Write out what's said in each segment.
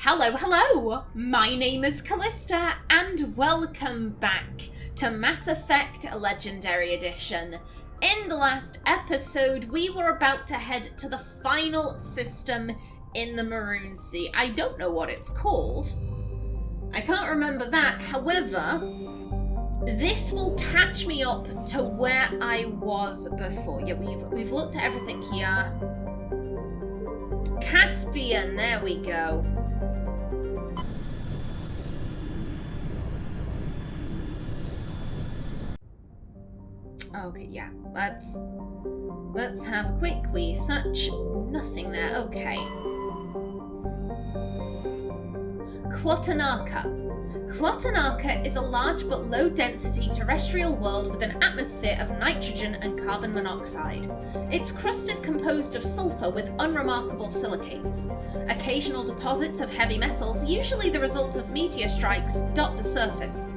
Hello! My name is Callista, and welcome back to Mass Effect Legendary Edition. In the last episode, we were about to head to the final system in the Maroon Sea. I don't know what it's called. I can't remember that. However, this will catch me up to where I was before. Yeah, we've looked at everything here. Caspian, there we go. Okay, yeah, let's have a quick wee search. Nothing there, okay. Klotanaka is a large but low-density terrestrial world with an atmosphere of nitrogen and carbon monoxide. Its crust is composed of sulfur with unremarkable silicates. Occasional deposits of heavy metals, usually the result of meteor strikes, dot the surface.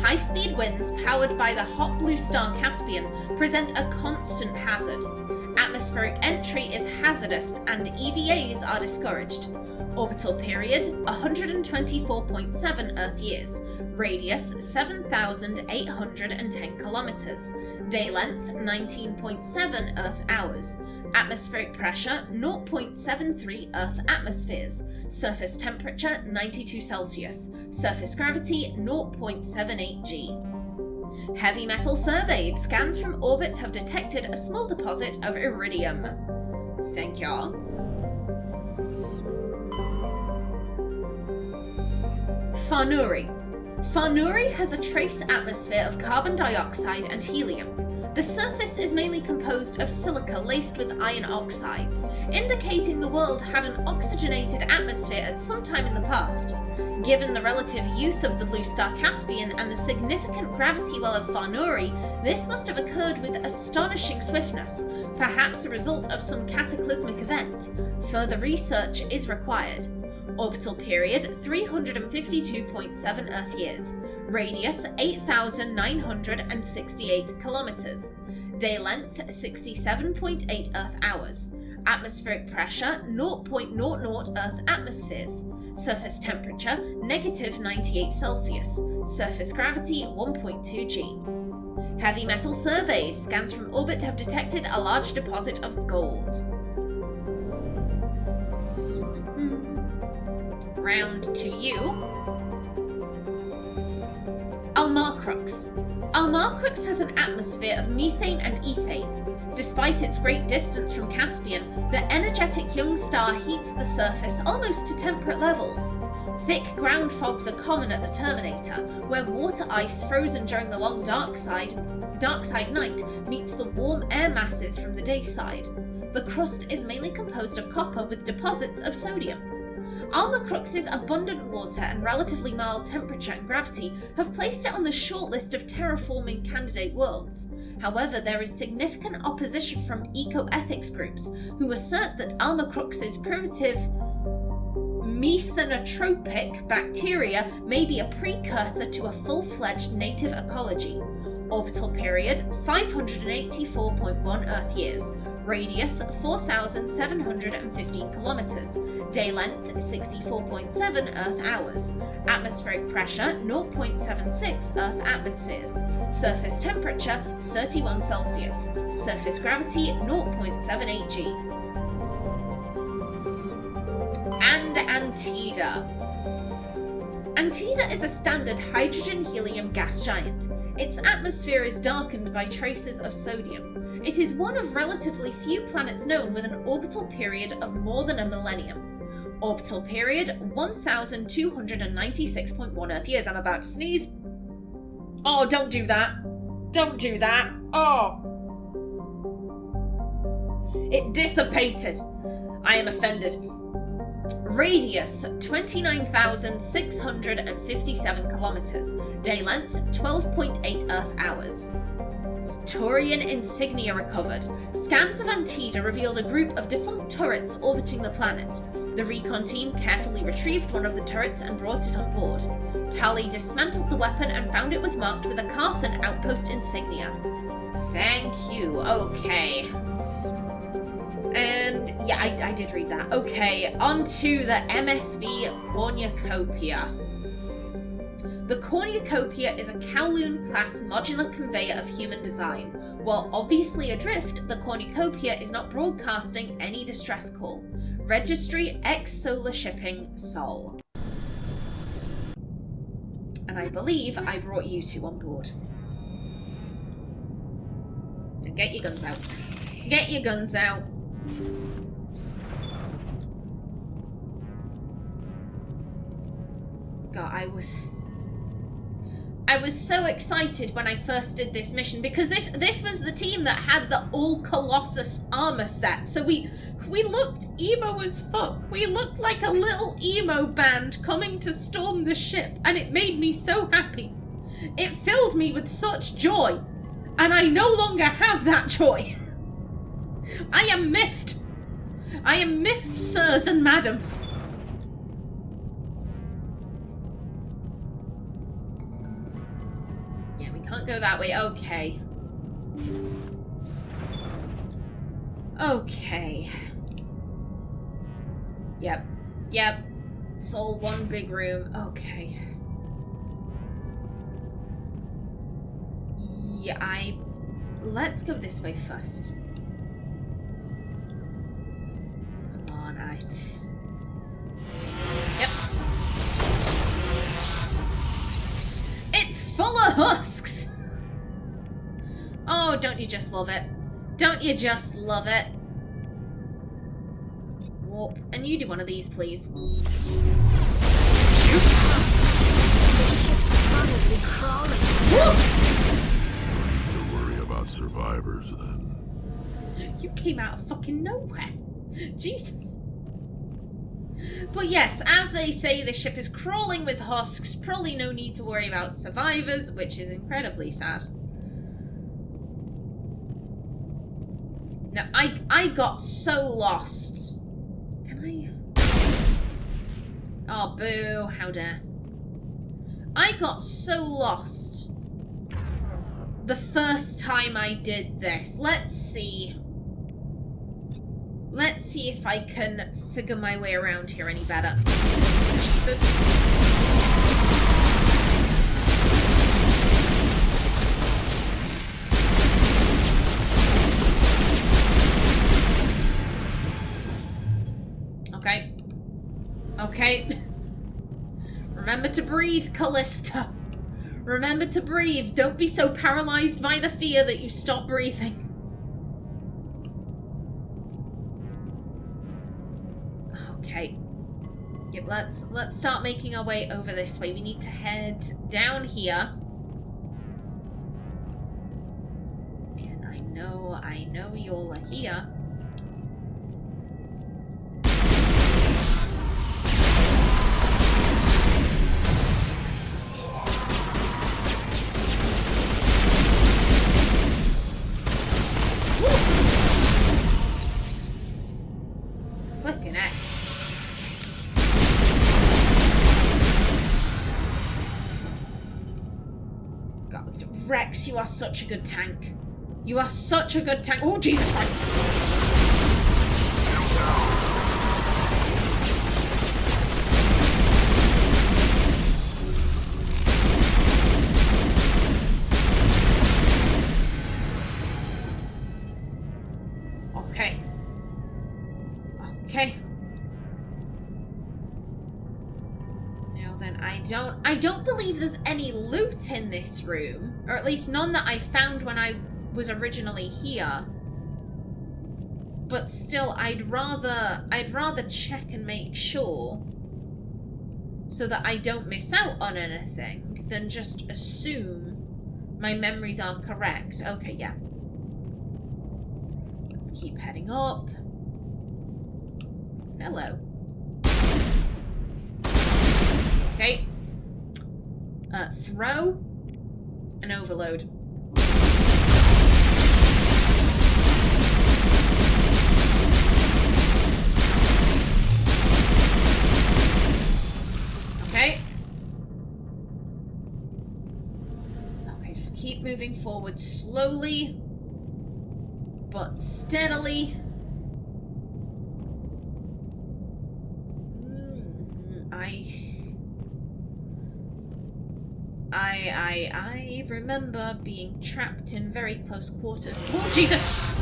High-speed winds, powered by the hot blue star Caspian, present a constant hazard. Atmospheric entry is hazardous, and EVAs are discouraged. Orbital period, 124.7 Earth years. Radius, 7,810 kilometers. Day length, 19.7 Earth hours. Atmospheric pressure, 0.73 Earth atmospheres. Surface temperature, 92 Celsius. Surface gravity, 0.78 G. Heavy metal surveyed. Scans from orbit have detected a small deposit of iridium. Thank y'all. Farnuri. Farnuri has a trace atmosphere of carbon dioxide and helium. The surface is mainly composed of silica laced with iron oxides, indicating the world had an oxygenated atmosphere at some time in the past. Given the relative youth of the blue star Caspian and the significant gravity well of Farnuri, this must have occurred with astonishing swiftness, perhaps a result of some cataclysmic event. Further research is required. Orbital period, 352.7 Earth years. Radius, 8,968 kilometers. Day length, 67.8 Earth hours. Atmospheric pressure, 0.00 Earth atmospheres. Surface temperature, negative 98 Celsius. Surface gravity, 1.2 G. Heavy metal surveyed. Scans from orbit have detected a large deposit of gold. Round to you. Almarcrux. Almarcrux has an atmosphere of methane and ethane. Despite its great distance from Caspian, the energetic young star heats the surface almost to temperate levels. Thick ground fogs are common at the terminator, where water ice frozen during the long dark side night meets the warm air masses from the day side. The crust is mainly composed of copper with deposits of sodium. Almarcrux's abundant water and relatively mild temperature and gravity have placed it on the shortlist of terraforming candidate worlds. However, there is significant opposition from eco-ethics groups who assert that Almarcrux's primitive methanotropic bacteria may be a precursor to a full-fledged native ecology. Orbital period, 584.1 Earth years. Radius, 4,715 kilometers. Day length, 64.7 Earth hours. Atmospheric pressure, 0.76 Earth atmospheres. Surface temperature, 31 Celsius. Surface gravity, 0.78 G. And Antida. Antida is a standard hydrogen-helium gas giant. Its atmosphere is darkened by traces of sodium. It is one of relatively few planets known with an orbital period of more than a millennium. Orbital period, 1,296.1 Earth years. I'm about to sneeze. Oh, don't do that. Don't do that. Oh. It dissipated. I am offended. Radius, 29,657 kilometers. Day length, 12.8 Earth hours. Turian insignia recovered. Scans of Antida revealed a group of defunct turrets orbiting the planet. The recon team carefully retrieved one of the turrets and brought it on board. Tali dismantled the weapon and found it was marked with a Carthan outpost insignia. Thank you. Okay. And Yeah, I did read that. Okay, on to the MSV Cornucopia. The Cornucopia is a Kowloon-class modular conveyor of human design. While obviously adrift, the Cornucopia is not broadcasting any distress call. Registry ex-solar shipping Sol. And I believe I brought you two on board. Now get your guns out. Get your guns out. God, I was so excited when I first did this mission because this was the team that had the all Colossus armor set. So we looked emo as fuck. We looked like a little emo band coming to storm the ship, and it made me so happy. It filled me with such joy, and I no longer have that joy. I am miffed. I am miffed, sirs and madams. Yeah, we can't go that way. Okay. Okay. Yep. Yep. It's all one big room. Okay. Yeah, let's go this way first. Come on, Yep. It's full of husks! Oh, don't you just love it? Don't you just love it? Warp. And you do one of these, please. Don't worry about survivors, then. You came out of fucking nowhere. Jesus. But yes, as they say, the ship is crawling with husks. Probably no need to worry about survivors, which is incredibly sad. No, I got so lost. Can I? Oh, boo. How dare. I got so lost the first time I did this. Let's see. Let's see if I can figure my way around here any better. Jesus. Okay. Okay. Remember to breathe, Callista. Remember to breathe. Don't be so paralyzed by the fear that you stop breathing. Okay. Yep, let's start making our way over this way. We need to head down here. And I know you all are here. Flipping it. God, Rex, you are such a good tank. You are such a good tank. Oh, Jesus Christ. Okay. Okay. Now then, I don't believe there's any loot in this room, or at least none that I found when I was originally here. But still, I'd rather check and make sure so that I don't miss out on anything than just assume my memories are correct. Okay, yeah. Let's keep heading up. Hello. Okay. Throw and overload. Okay. Okay, just keep moving forward slowly, but steadily. I remember being trapped in very close quarters. Oh, Jesus!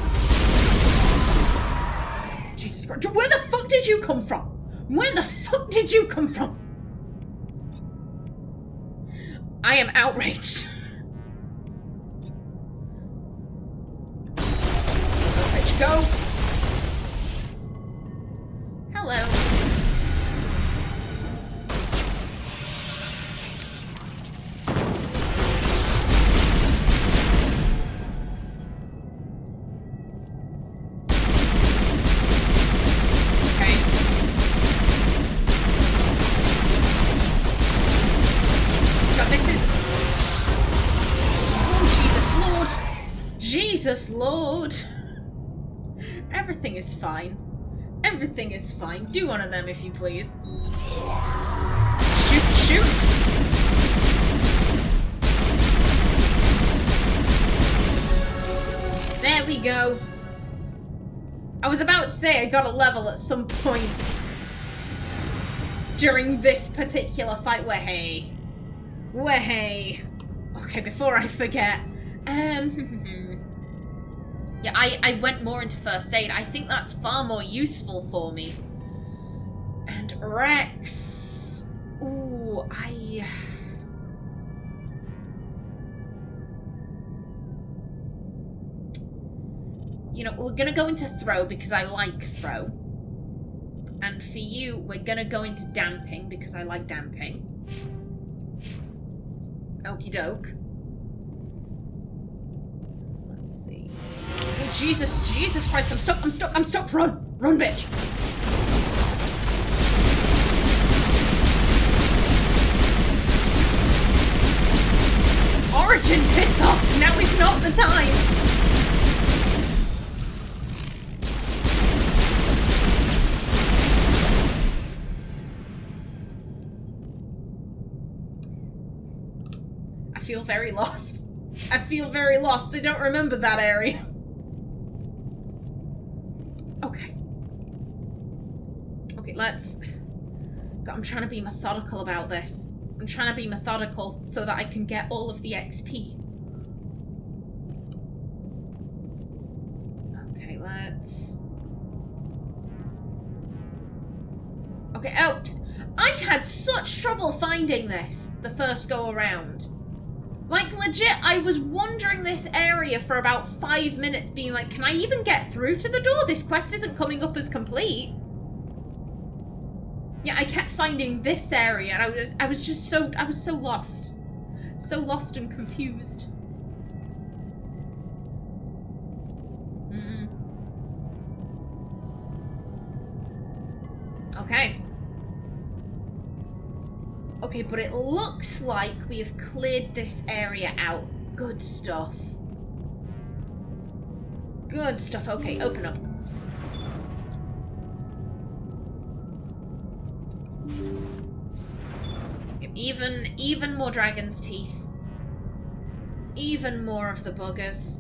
Jesus Christ. Where the fuck did you come from? Where the fuck did you come from? I am outraged. Let's go. Hello. Jesus Lord. Everything is fine. Everything is fine. Do one of them if you please. Shoot, shoot! There we go. I was about to say I got a level at some point during this particular fight. Way. Okay, before I forget. Yeah, I went more into first aid. I think that's far more useful for me. And Rex. Ooh, you know, we're gonna go into throw because I like throw. And for you, we're gonna go into damping because I like damping. Okie doke. Let's see. Oh, Jesus Christ, I'm stuck. Run, bitch. Origin, piss off. Now is not the time. I feel very lost. I don't remember that area. Okay, let's... God, I'm trying to be methodical about this. I'm trying to be methodical so that I can get all of the XP. Okay, let's... Okay, oh! I had such trouble finding this the first go around. Like, legit, I was wandering this area for about 5 minutes being like, can I even get through to the door? This quest isn't coming up as complete. Yeah, I kept finding this area and I was so lost. So lost and confused. Okay. Okay, but it looks like we have cleared this area out. Good stuff. Good stuff. Okay, open up. Even more dragon's teeth. Even more of the buggers.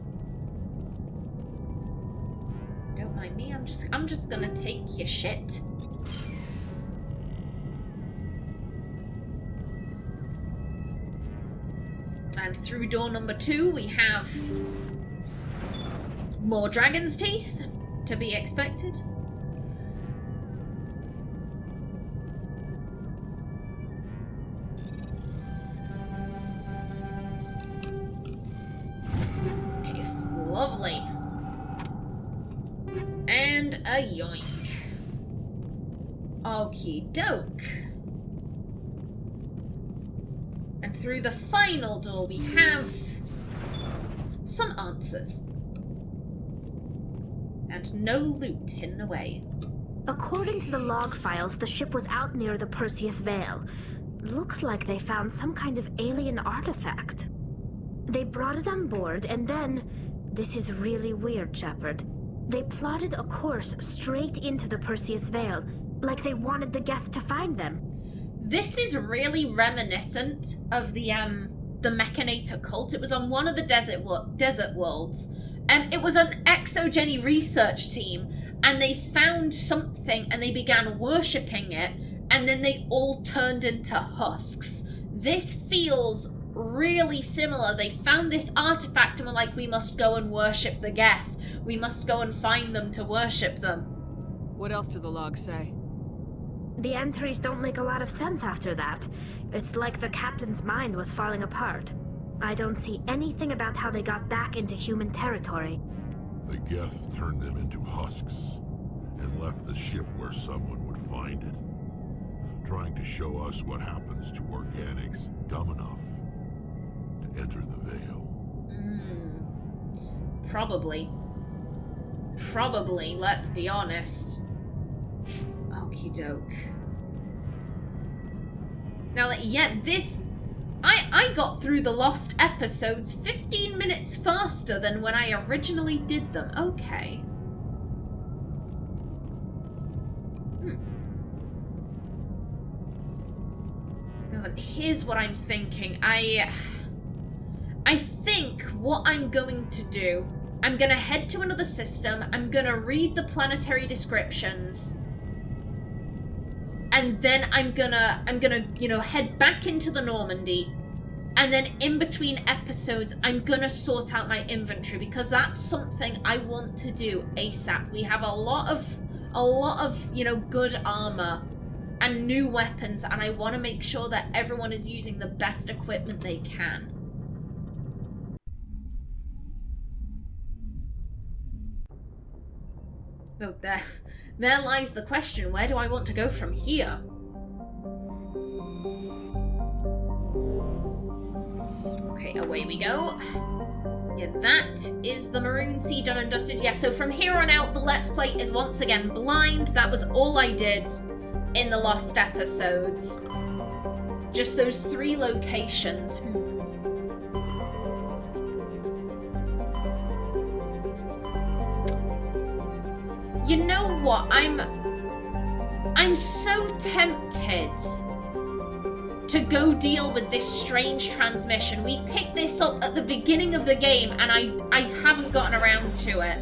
Don't mind me. I'm just gonna take your shit. And through door number 2, we have more dragon's teeth, to be expected. Okay, lovely. And a yoink. Okie doke. And through the final door, we have some answers. And no loot hidden away. According to the log files, the ship was out near the Perseus Vale. Looks like they found some kind of alien artifact. They brought it on board, and then... This is really weird, Shepard. They plotted a course straight into the Perseus Vale, like they wanted the Geth to find them. This is really reminiscent of the Mechanator cult. It was on one of the desert worlds. It was an exogeny research team, and they found something and they began worshipping it, and then they all turned into husks. This feels really similar. They found this artifact and were like, we must go and worship the Geth. We must go and find them to worship them. What else do the logs say? The entries don't make a lot of sense after that. It's like the captain's mind was falling apart. I don't see anything about how they got back into human territory. The Geth turned them into husks and left the ship where someone would find it, trying to show us what happens to organics dumb enough to enter the Veil. Probably. Probably, let's be honest. Okie doke. Now, yeah, this... I got through the lost episodes 15 minutes faster than when I originally did them. Okay. Now then, here's what I'm thinking. I think what I'm going to do, I'm gonna head to another system, I'm gonna read the planetary descriptions, and then I'm gonna, you know, head back into the Normandy, and then in between episodes, I'm gonna sort out my inventory, because that's something I want to do ASAP. We have a lot of, you know, good armor and new weapons, and I want to make sure that everyone is using the best equipment they can. So there lies the question, where do I want to go from here? Okay, away we go. Yeah, that is the Maroon Sea done and dusted. Yeah, so from here on out, the Let's Play is once again blind. That was all I did in the lost episodes. Just those 3 locations. You know what? I'm so tempted to go deal with this strange transmission. We picked this up at the beginning of the game and I haven't gotten around to it.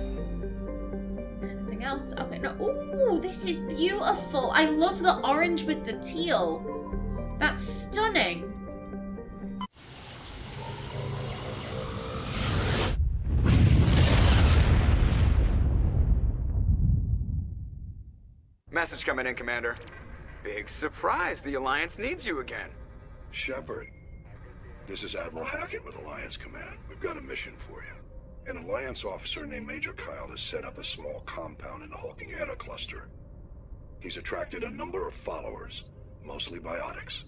Anything else? Okay, no. Ooh, this is beautiful. I love the orange with the teal. That's stunning. Message coming in, Commander. Big surprise, the Alliance needs you again. Shepard, this is Admiral Hackett with Alliance Command. We've got a mission for you. An Alliance officer named Major Kyle has set up a small compound in the Hulking Eta cluster. He's attracted a number of followers, mostly biotics.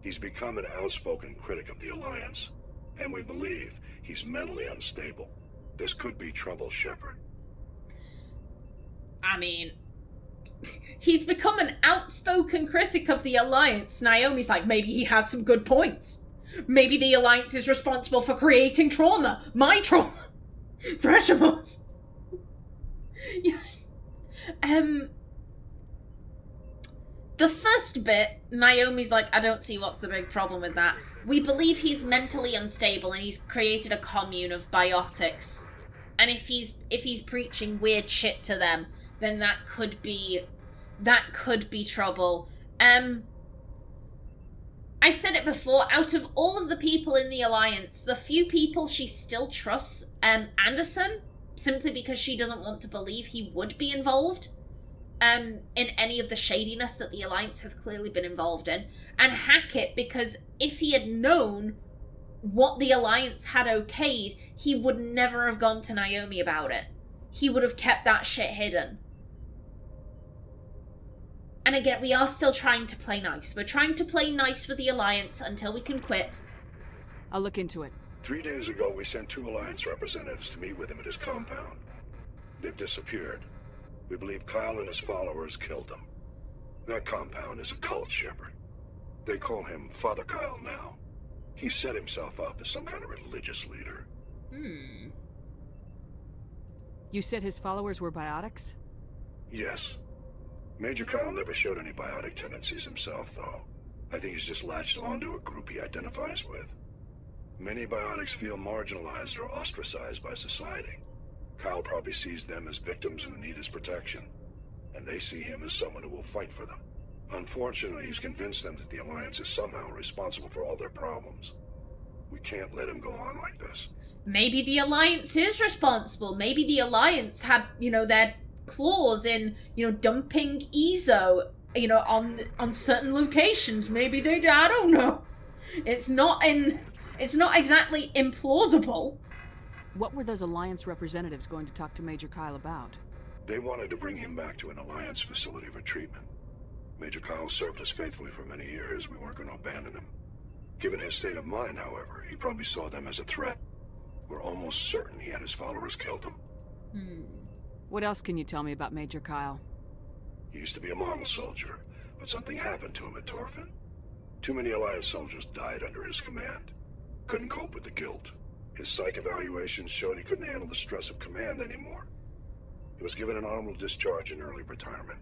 He's become an outspoken critic of the Alliance, and we believe he's mentally unstable. This could be trouble, Shepard. I mean, he's become an outspoken critic of the Alliance. Naomi's like, maybe he has some good points. Maybe the Alliance is responsible for creating trauma. My trauma. Thresher's. The first bit, Naomi's like, I don't see what's the big problem with that. We believe he's mentally unstable and he's created a commune of biotics. And if he's preaching weird shit to them, then that could be trouble. I said it before, out of all of the people in the Alliance, the few people she still trusts, Anderson, simply because she doesn't want to believe he would be involved in any of the shadiness that the Alliance has clearly been involved in, and Hackett, because if he had known what the Alliance had okayed, he would never have gone to Naomi about it. He would have kept that shit hidden. And again, we are still trying to play nice. We're trying to play nice with the Alliance until we can quit. I'll look into it. 3 days ago, we sent 2 Alliance representatives to meet with him at his compound. They've disappeared. We believe Kyle and his followers killed them. That compound is a cult, Shepard. They call him Father Kyle now. He set himself up as some kind of religious leader. You said his followers were biotics? Yes. Major Kyle never showed any biotic tendencies himself, though. I think he's just latched onto a group he identifies with. Many biotics feel marginalized or ostracized by society. Kyle probably sees them as victims who need his protection, and they see him as someone who will fight for them. Unfortunately, he's convinced them that the Alliance is somehow responsible for all their problems. We can't let him go on like this. Maybe the Alliance is responsible. Maybe the Alliance had, their claws in, dumping Ezo, on certain locations. Maybe they did. I don't know. It's not exactly implausible. What were those Alliance representatives going to talk to Major Kyle about? They wanted to bring him back to an Alliance facility for treatment. Major Kyle served us faithfully for many years. We weren't going to abandon him. Given his state of mind, however, he probably saw them as a threat. We're almost certain he had his followers killed him. What else can you tell me about Major Kyle? He used to be a model soldier, but something happened to him at Torfin. Too many Alliance soldiers died under his command. Couldn't cope with the guilt. His psych evaluations showed he couldn't handle the stress of command anymore. He was given an honorable discharge in early retirement.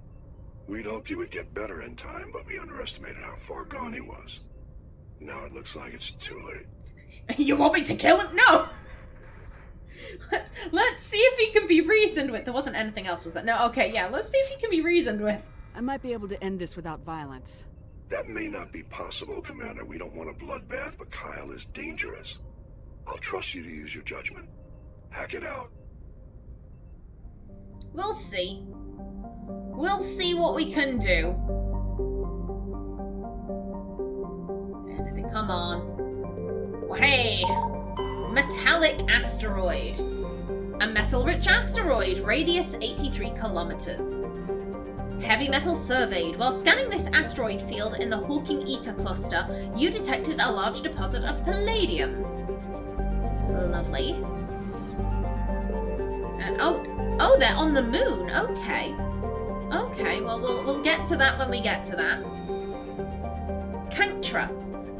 We'd hoped he would get better in time, but we underestimated how far gone he was. Now it looks like it's too late. You want me to kill him? No! Let's see if he can be reasoned with. There wasn't anything else, was there? No, okay, yeah, let's see if he can be reasoned with. I might be able to end this without violence. That may not be possible, Commander. We don't want a bloodbath, but Kyle is dangerous. I'll trust you to use your judgment. Hack it out. We'll see. We'll see what we can do. Anything, come on. Well, hey! Metallic asteroid. A metal-rich asteroid, radius 83 kilometers. Heavy metal surveyed. While scanning this asteroid field in the Hawking Eta cluster, you detected a large deposit of palladium. Lovely. And oh, they're on the moon. Okay. Okay, well, we'll get to that when we get to that. Canctra.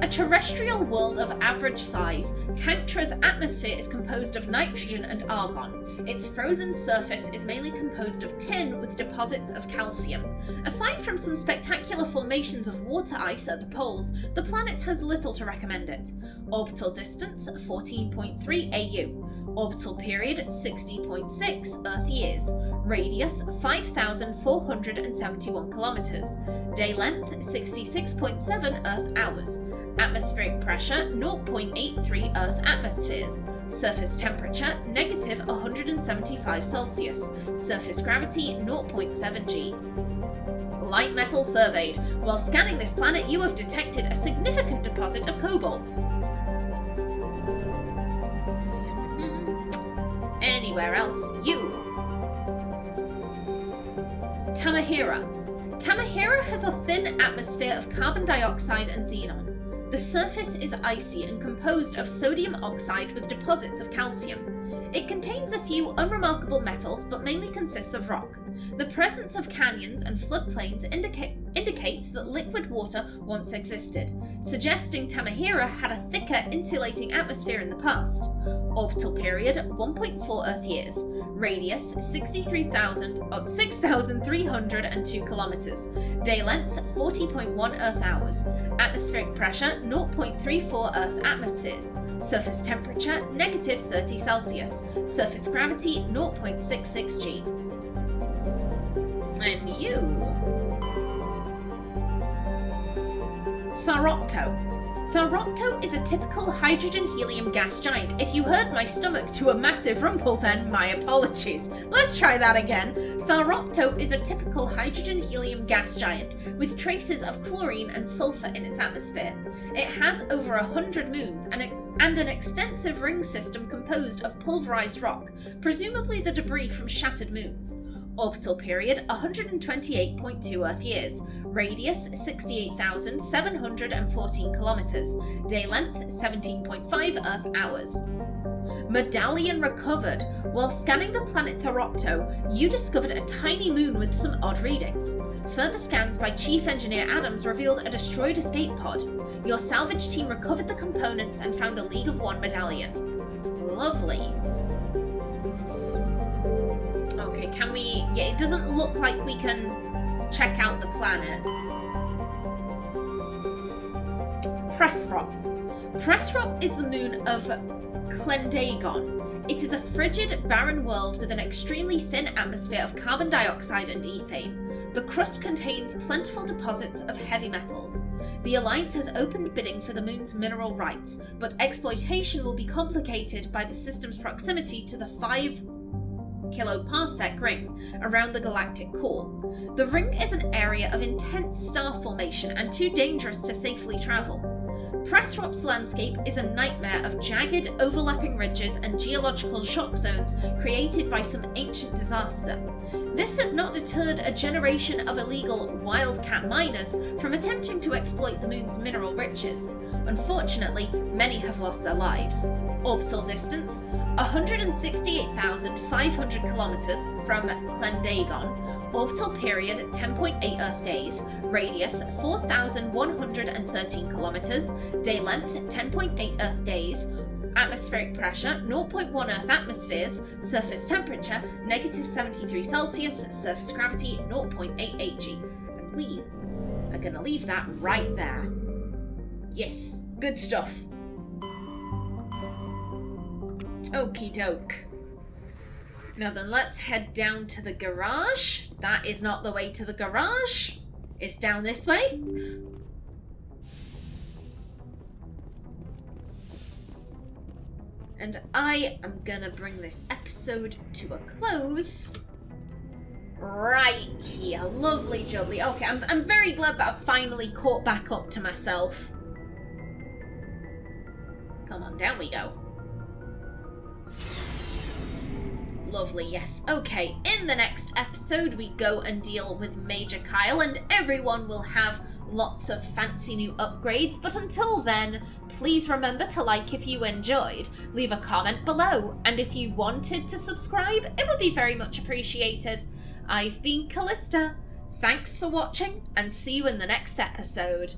A terrestrial world of average size, Canctra's atmosphere is composed of nitrogen and argon. Its frozen surface is mainly composed of tin with deposits of calcium. Aside from some spectacular formations of water ice at the poles, the planet has little to recommend it. Orbital distance 14.3 AU. Orbital period 60.6 Earth years. Radius 5,471 kilometers. Day length 66.7 Earth hours. Atmospheric pressure 0.83 Earth atmospheres. Surface temperature negative 175 Celsius. Surface gravity 0.7 G. Light metal surveyed. While scanning this planet, you have detected a significant deposit of cobalt. Anywhere else? You. Tamahira. Tamahira has a thin atmosphere of carbon dioxide and xenon. The surface is icy and composed of sodium oxide with deposits of calcium. It contains a few unremarkable metals, but mainly consists of rock. The presence of canyons and floodplains indicates that liquid water once existed, suggesting Tamahira had a thicker insulating atmosphere in the past. Orbital period 1.4 Earth years. Radius 6,302 kilometers. Day length 40.1 Earth hours. Atmospheric pressure 0.34 Earth atmospheres. Surface temperature negative 30 Celsius. Surface gravity 0.66 G. And you... Tharopto. Tharopto is a typical hydrogen-helium gas giant. If you heard my stomach to a massive rumble then, my apologies. Let's try that again. Tharopto is a typical hydrogen-helium gas giant with traces of chlorine and sulfur in its atmosphere. It has over 100 moons and an extensive ring system composed of pulverized rock, presumably the debris from shattered moons. Orbital period 128.2 Earth years. Radius 68,714 kilometers. Day length 17.5 Earth hours. Medallion recovered. While scanning the planet Tharopto, you discovered a tiny moon with some odd readings. Further scans by Chief Engineer Adams revealed a destroyed escape pod. Your salvage team recovered the components and found a League of One medallion. Lovely. Okay, can we... Yeah, it doesn't look like we can check out the planet. Pressrop. Pressrop is the moon of Clendagon. It is a frigid, barren world with an extremely thin atmosphere of carbon dioxide and ethane. The crust contains plentiful deposits of heavy metals. The Alliance has opened bidding for the moon's mineral rights, but exploitation will be complicated by the system's proximity to the 5 kiloparsec ring around the galactic core. The ring is an area of intense star formation and too dangerous to safely travel. Pressrop's landscape is a nightmare of jagged, overlapping ridges and geological shock zones created by some ancient disaster. This has not deterred a generation of illegal wildcat miners from attempting to exploit the moon's mineral riches. Unfortunately, many have lost their lives. Orbital distance: 168,500 kilometers from Clendagon. Orbital period: 10.8 Earth days. Radius: 4,113 kilometers. Day length: 10.8 Earth days. Atmospheric pressure: 0.1 Earth atmospheres. Surface temperature: -73 Celsius. Surface gravity: 0.88 G. And we are gonna leave that right there. Yes, good stuff. Okie doke. Now then, let's head down to the garage. That is not the way to the garage. It's down this way. And I am gonna bring this episode to a close right here. Lovely jubbly. Okay, I'm very glad that I've finally caught back up to myself. Come on, down we go. Lovely, yes. Okay, in the next episode we go and deal with Major Kyle, and everyone will have lots of fancy new upgrades, but until then, please remember to like if you enjoyed, leave a comment below, and if you wanted to subscribe, it would be very much appreciated. I've been Callista. Thanks for watching, and see you in the next episode.